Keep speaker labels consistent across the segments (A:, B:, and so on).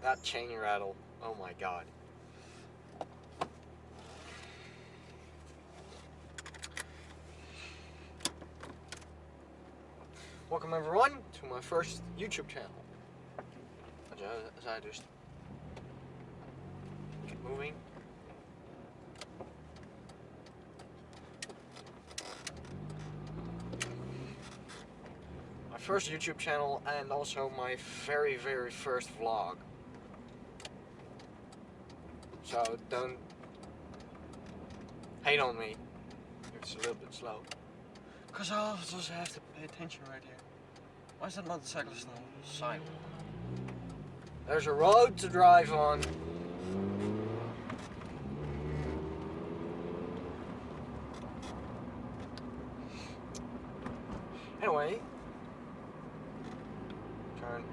A: That chain rattle. Oh my god. Welcome everyone to my first YouTube channel. As I just keep moving. My first YouTube channel and also my very first vlog. So don't hate on me if it's a little bit slow. Cause I'll just have to pay attention right here. Why is that motorcyclist on the sidewalk? There's a road to drive on. Anyway, turn.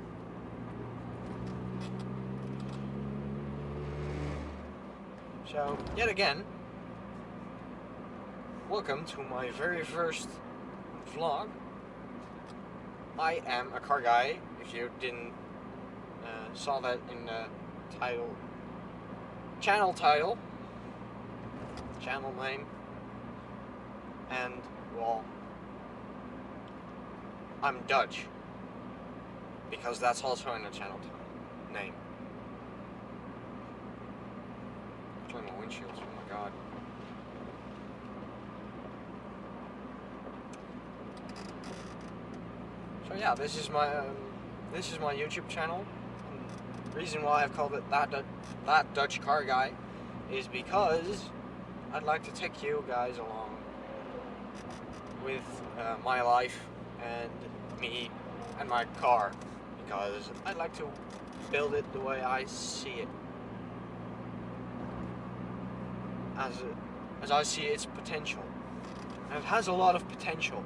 A: So, yet again, welcome to my very first vlog. I am a car guy, if you didn't saw that in the title, channel name, and well, I'm Dutch, because that's also in the channel name. Clean my windshields, oh my god. So yeah, this is my YouTube channel. The reason why I've called it that Dutch car guy is because I'd like to take you guys along with my life and me and my car, because I'd like to build it the way I see it, as I see its potential. And it has a lot of potential,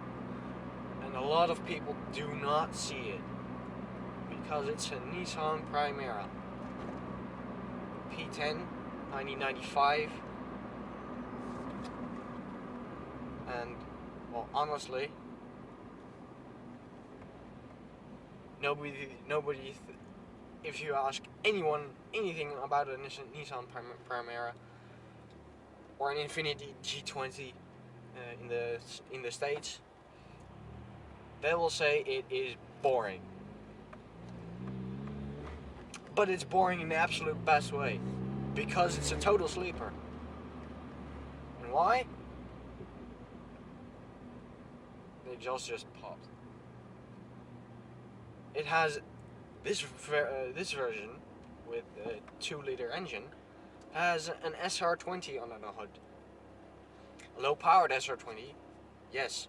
A: and a lot of people do not see it, because it's a Nissan Primera P10 1995, and well, honestly, nobody, if you ask anyone anything about a Nissan Primera or an Infiniti G20 in the States, they will say it is boring. But it's boring in the absolute best way, because it's a total sleeper. And why? The exhaust just popped. It has this version with a 2-liter engine has an SR20 under the hood. A low-powered SR20, yes,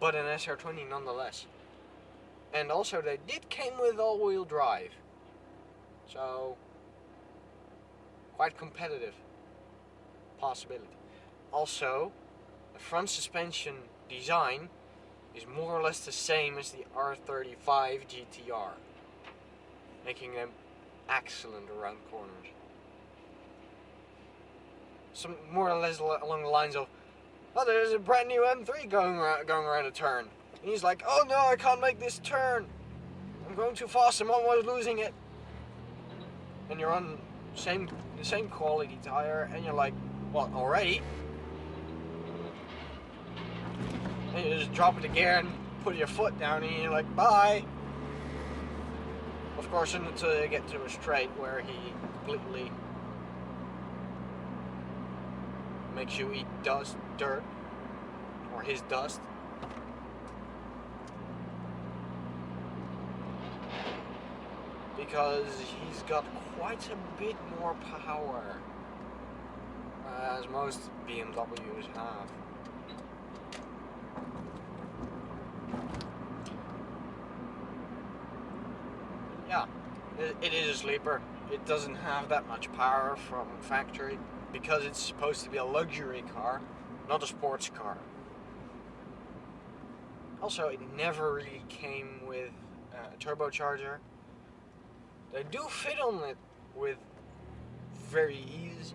A: but an SR20 nonetheless. And also they did came with all-wheel drive, so quite competitive possibility. Also, the front suspension design is more or less the same as the R35 GTR, making them excellent around corners. Some more or less along the lines of, oh, there's a brand new M3 going around a turn. And he's like, oh no, I can't make this turn. I'm going too fast, I'm almost losing it. And you're on the same quality tire, and you're like, what, already? And you just drop it again, put your foot down, and you're like, bye. Of course, until you get to a straight where he completely makes you eat dirt, or his dust. Because he's got quite a bit more power, as most BMWs have. Yeah, it is a sleeper. It doesn't have that much power from factory, because it's supposed to be a luxury car, not a sports car. Also, it never really came with a turbocharger. They do fit on it with very ease,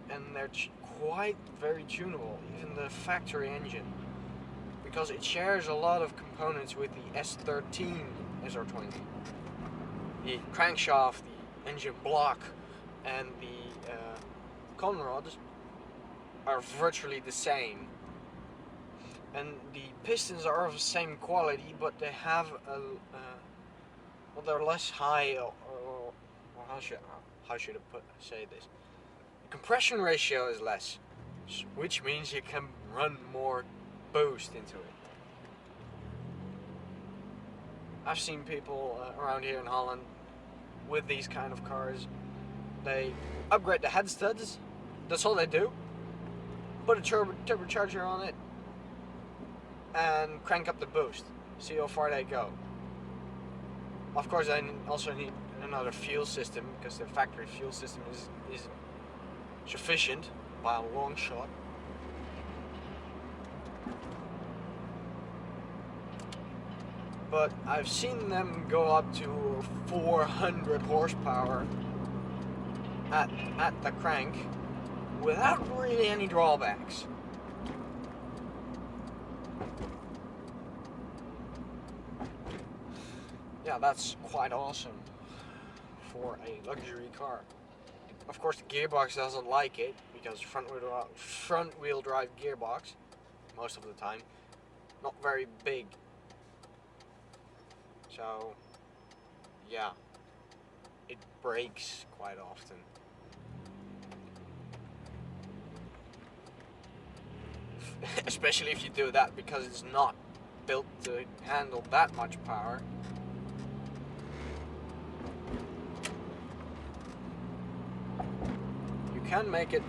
A: and they're quite very tunable, even the factory engine, because it shares a lot of components with the S13 SR20. the crankshaft, the engine block, and the con rods are virtually the same. And the pistons are of the same quality, but they have a well, they're less high, or how should I say this? The compression ratio is less, which means you can run more boost into it. I've seen people around here in Holland with these kind of cars. They upgrade the head studs. That's all they do. Put a turbocharger on it and crank up the boost. See how far they go. Of course, I also need another fuel system because the factory fuel system is sufficient by a long shot. But I've seen them go up to 400 horsepower at the crank without really any drawbacks. Yeah, that's quite awesome for a luxury car. Of course, the gearbox doesn't like it because front wheel drive gearbox, most of the time, not very big. So, yeah, it breaks quite often. Especially if you do that because it's not built to handle that much power. You can make it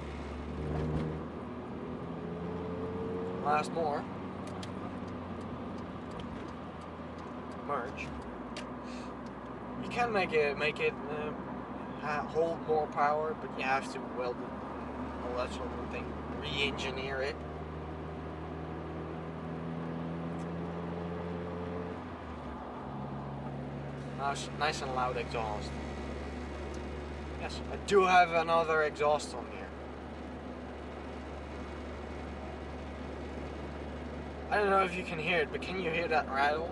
A: last more. Merge. You can make it hold more power, but you have to weld it, all that sort of thing, re-engineer it. Nice and loud exhaust. Yes, I do have another exhaust on here. I don't know if you can hear it, but can you hear that rattle?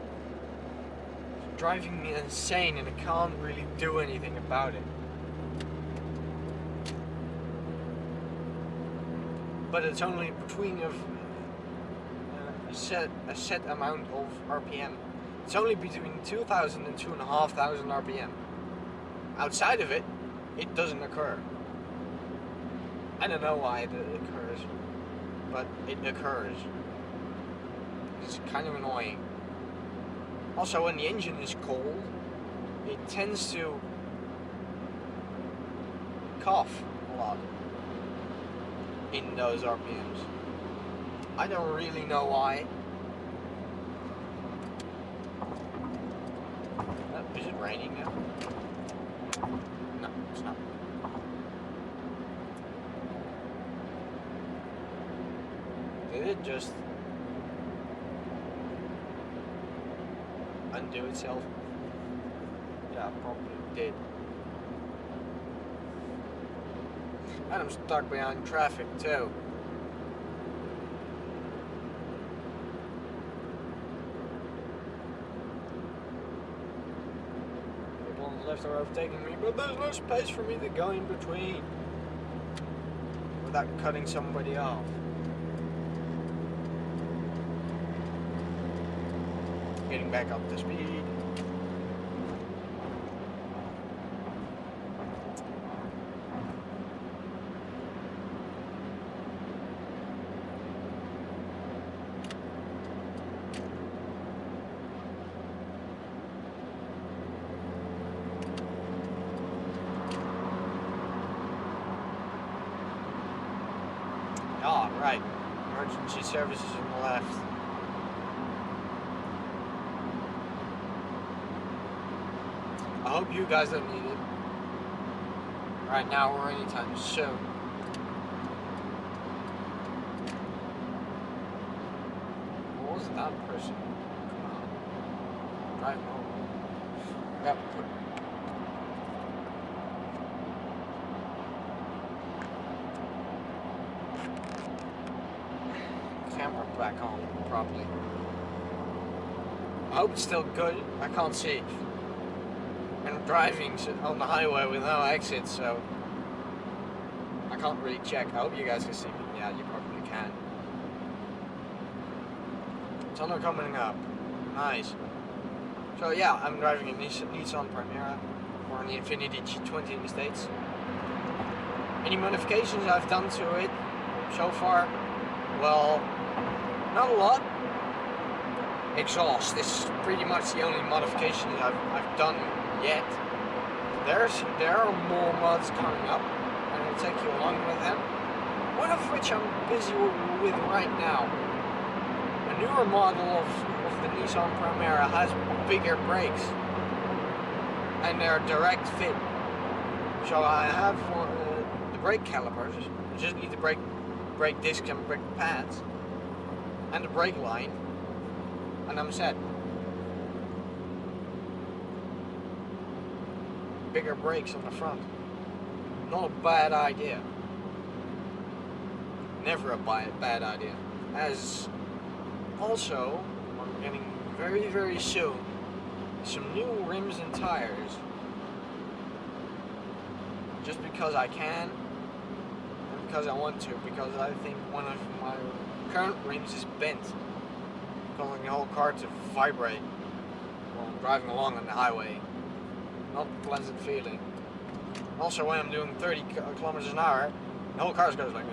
A: It's driving me insane and I can't really do anything about it. But it's only between a set amount of RPM. It's only between 2,000 and 2,500 RPM. Outside of it, it doesn't occur. I don't know why it occurs, but it occurs. It's kind of annoying. Also, when the engine is cold, it tends to cough a lot in those RPMs. I don't really know why. Is it raining now? No, it's not. Did it just undo itself? Yeah, probably did. And I'm stuck behind traffic too. People on the left are overtaking me, but there's no space for me to go in between without cutting somebody off. Getting back up to speed. Ah, right. Emergency services on the left. I hope you guys don't need it right now or anytime soon. What was that person? Come on. Drive home. Yep. Camera back on properly. I hope it's still good. I can't see. And I'm driving on the highway with no exit, so I can't really check. I hope you guys can see me. Yeah, you probably can. Tunnel coming up. Nice. So yeah, I'm driving a Nissan Primera or an Infiniti G20 in the States. Any modifications I've done to it so far? Well, not a lot. Exhaust is pretty much the only modifications I've done yet. There are more mods coming up, and I'll take you along with them. One of which I'm busy with right now. A newer model of the Nissan Primera has bigger brakes, and they're direct fit. So I have the brake calipers. I just need the brake discs and brake pads, and the brake line, and I'm set. Bigger brakes on the front. Not a bad idea. Never a bad idea. As also, I'm getting very, very soon some new rims and tires. Just because I can, and because I want to, because I think one of my current rims is bent, causing the whole car to vibrate while I'm driving along on the highway. Not a pleasant feeling. Also, when I'm doing 30 kilometers an hour, the whole car goes like,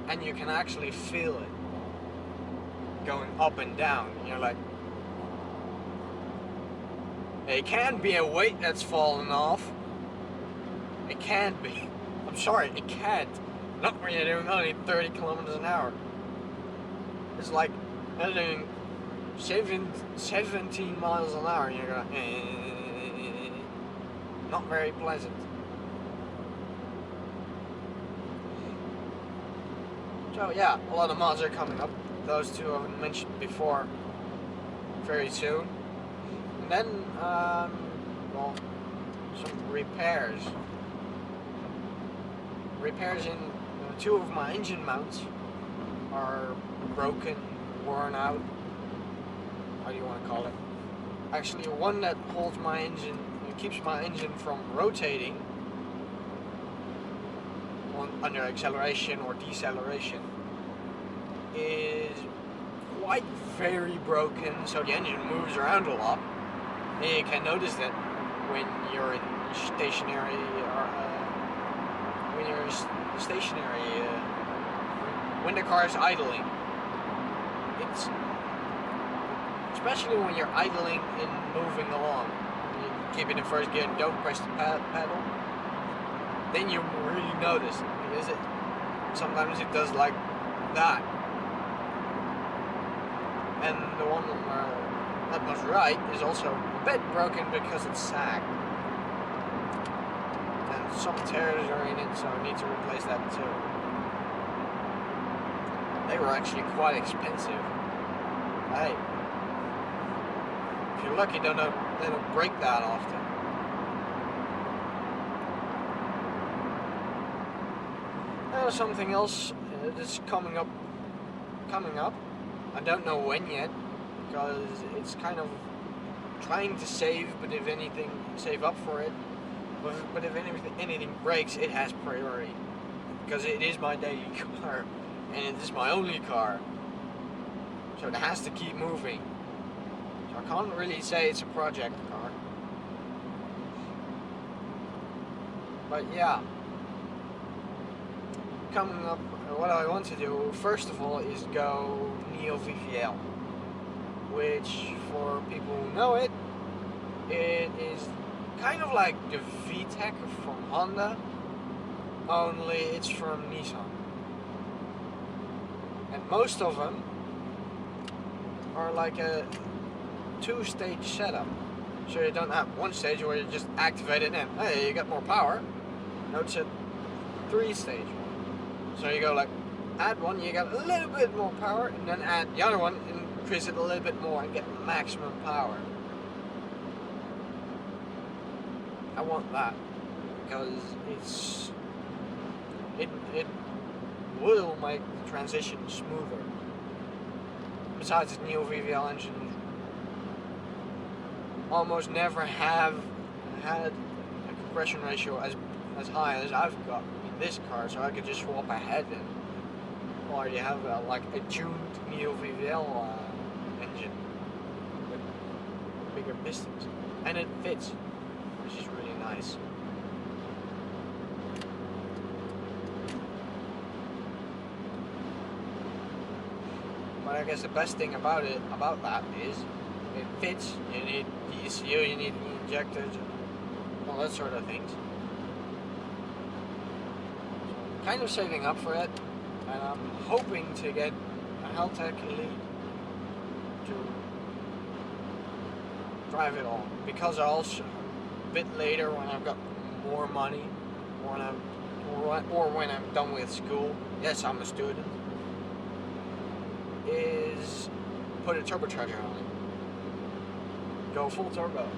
A: and you can actually feel it going up and down. You're like, it can be a weight that's fallen off. It can be. I'm sorry, it can't. Not when you're doing only 30 kilometers an hour. It's like you're doing 17 miles an hour and you're going, not very pleasant. So yeah, a lot of mods are coming up. Those two I've mentioned before, very soon. And then, well, some repairs. Repairs in two of my engine mounts are broken, worn out. How do you want to call it? Actually, one that holds my engine, keeps my engine from rotating under acceleration or deceleration, is quite very broken, so the engine moves around a lot. And you can notice that when you're in stationary when the car is idling. It's especially when you're idling and moving along, you keep it in first gear and don't press the pedal, then you really notice it, because sometimes it does like that. And the one that was right is also a bit broken because it's sagged. And some tears are in it, so I need to replace that too. They were actually quite expensive. Hey, if you're lucky, they don't break that often. There's something else that's coming up. I don't know when yet, because it's kind of trying to save, but if anything, save up for it. But if anything breaks, it has priority, because it is my daily car, and it is my only car, so it has to keep moving. So I can't really say it's a project car. But yeah, coming up, what I want to do first of all is go Neo VVL, which for people who know it, it is kind of like the VTEC from Honda, only it's from Nissan. And most of them are like a two-stage setup. So you don't have one stage where you just activate it and hey, you get more power. No, it's a three-stage one. So you go like, add one, you get a little bit more power, and then add the other one, increase it a little bit more and get maximum power. I want that, because it will make the transition smoother. Besides, the Neo VVL engine almost never have had a compression ratio as high as I've got in this car, so I could just swap ahead and already have like a tuned Neo VVL engine with bigger pistons, and it fits, which is really nice. But I guess the best thing about that is it fits. You need the ECU, you need the injectors, all that sort of things. So I'm kind of saving up for it, and I'm hoping to get a Haltech Elite to drive it all. Because also a bit later, when I've got more money, or when I'm done with school, yes, I'm a student, is put a turbocharger on it. Go full turbo.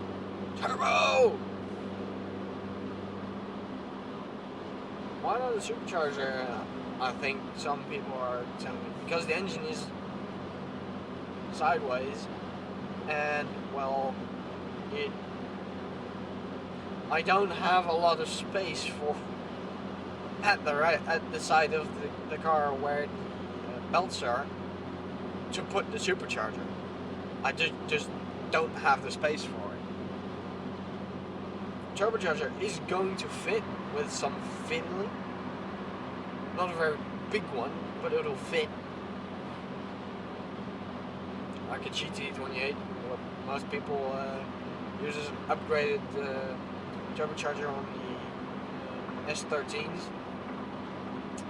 A: Turbo! Why not a supercharger? I think some people are telling me. Because the engine is sideways, and well, I don't have a lot of space for at the side of the car where the belts are to put the supercharger. I just don't have the space for it. Turbocharger is going to fit with some fiddling. Not a very big one, but it'll fit. Like a GT28, what most people use as an upgraded turbocharger on the S13s.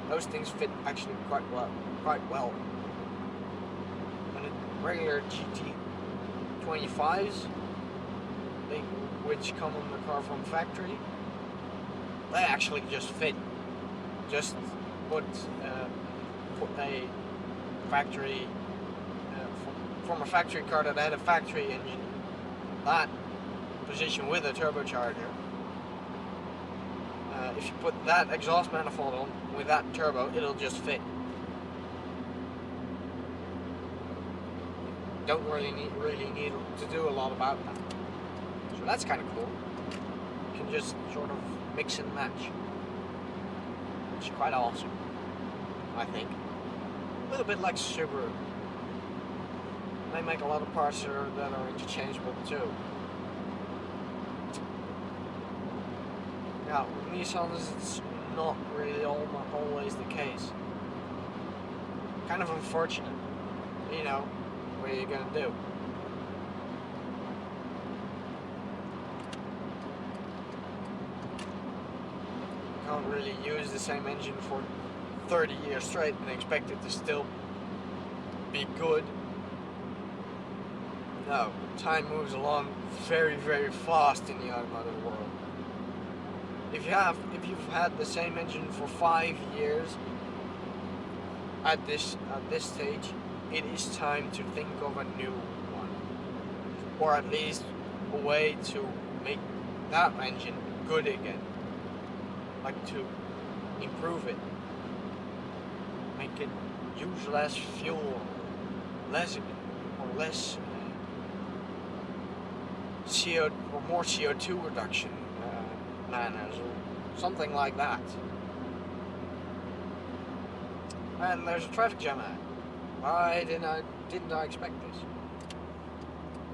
A: Those things fit actually quite well. Regular GT25s, which come on the car from factory, they actually just fit. Just put a factory from a factory car that had a factory engine, that position with a turbocharger. If you put that exhaust manifold on with that turbo, it'll just fit. Don't really need to do a lot about that. So that's kind of cool. You can just sort of mix and match, which is quite awesome, I think. A little bit like Subaru. They make a lot of parts that are interchangeable too. Yeah, with Nissans it's not really always the case. Kind of unfortunate, you know. What are you going to do? You can't really use the same engine for 30 years straight and expect it to still be good. No, time moves along very, very fast in the automotive world. If you've had the same engine for 5 years, at this stage, it is time to think of a new one, or at least a way to make that engine good again, like to improve it, make it use less fuel, less CO or more CO2 reduction manners, or something like that. And there's a traffic jam ahead. Why didn't I expect this?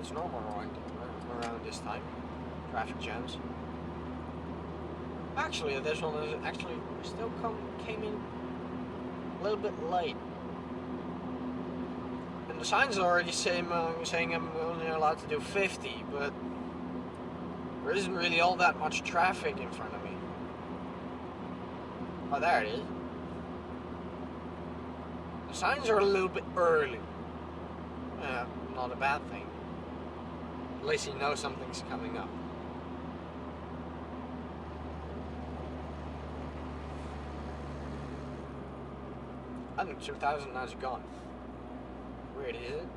A: It's normal around this time. Traffic jams. Actually, this one is actually still came in a little bit late. And the signs are already saying I'm only allowed to do 50, but there isn't really all that much traffic in front of me. Oh, there it is. The signs are a little bit early. Not a bad thing. At least you know something's coming up. I think 2000 is gone. Weird, is it?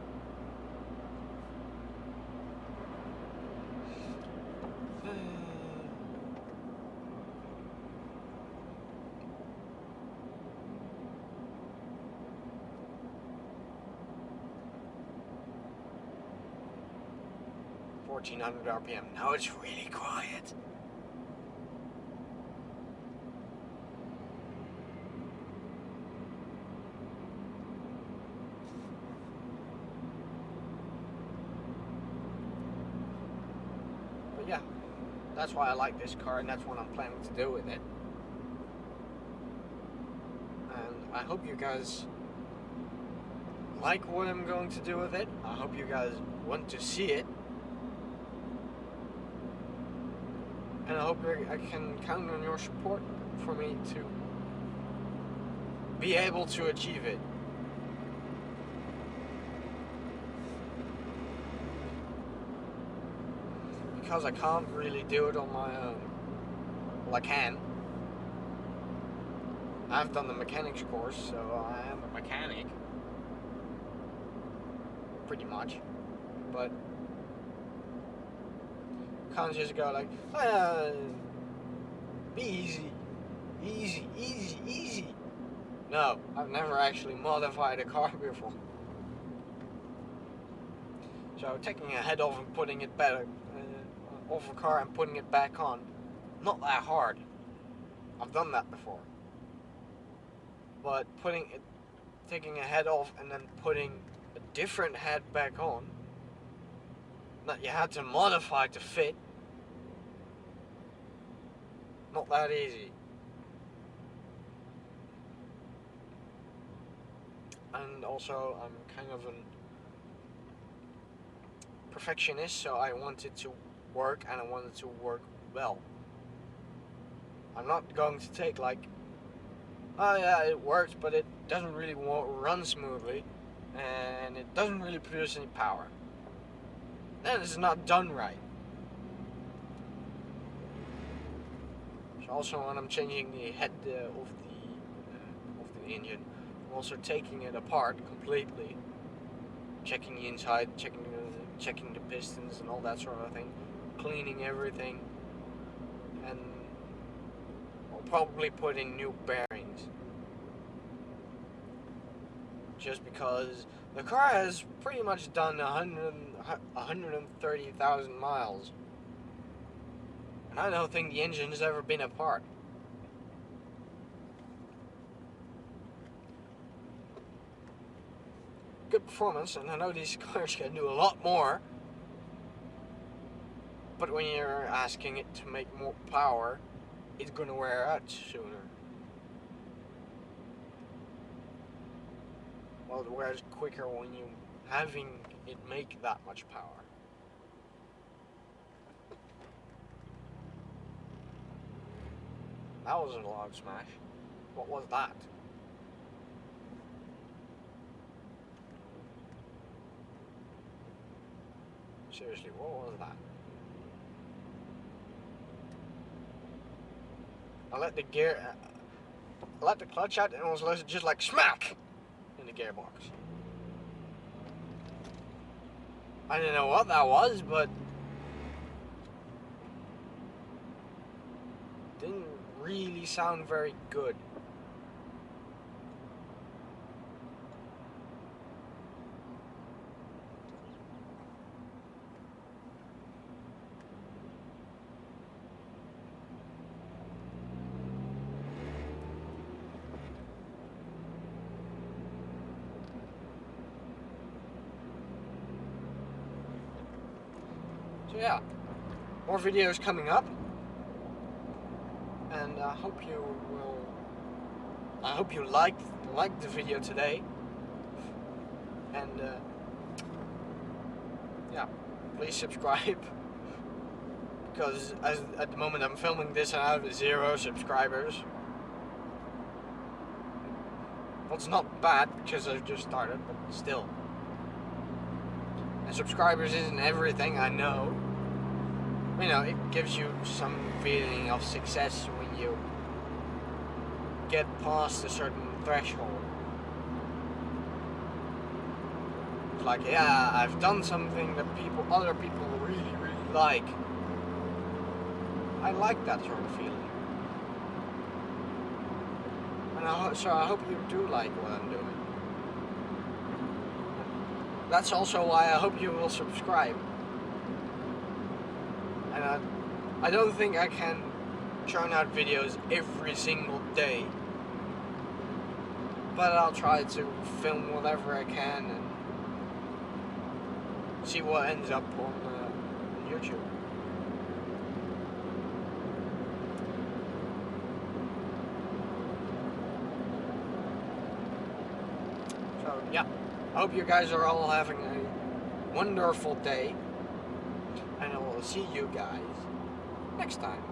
A: 1400 RPM. Now it's really quiet. But yeah, that's why I like this car, and that's what I'm planning to do with it. And I hope you guys like what I'm going to do with it. I hope you guys want to see it. And I hope I can count on your support for me to be able to achieve it. Because I can't really do it on my own. Well, I can. I've done the mechanics course, so I am a mechanic. Pretty much. But can't just go like, be easy. Easy, easy, easy. No, I've never actually modified a car before. So taking a head off and putting it back off a car and putting it back on, not that hard. I've done that before. But taking a head off and then putting a different head back on, that you had to modify to fit, not that easy. And also, I'm kind of a perfectionist, so I wanted to work, and I wanted to work well. I'm not going to take like, oh yeah, it works, but it doesn't really run smoothly, and it doesn't really produce any power. Then it's not done right. So also, when I'm changing the head of the engine, I'm also taking it apart completely, checking the inside, checking the pistons and all that sort of thing, cleaning everything, and I'll probably put in new bearings. Just because the car has pretty much done 130,000 miles, and I don't think the engine has ever been apart. Good performance, and I know these cars can do a lot more, but when you're asking it to make more power, it's gonna wear out sooner. Well, it wears quicker when you having it make that much power. That was a loud smash. What was that? Seriously, what was that? I let the clutch out, and it was just like smack in the gearbox. I didn't know what that was, but didn't really sound very good. So yeah, more videos coming up, and I hope you liked the video today, and yeah, please subscribe, because at the moment I'm filming this and I have 0 subscribers. Well, it's not bad because I've just started, but still. And subscribers isn't everything, I know. You know, it gives you some feeling of success when you get past a certain threshold. It's like, yeah, I've done something that other people really, really like. I like that sort of feeling. And so I hope you do like what I'm doing. That's also why I hope you will subscribe. and I don't think I can churn out videos every single day, but I'll try to film whatever I can and see what ends up on YouTube. So yeah, I hope you guys are all having a wonderful day, and I will see you guys next time.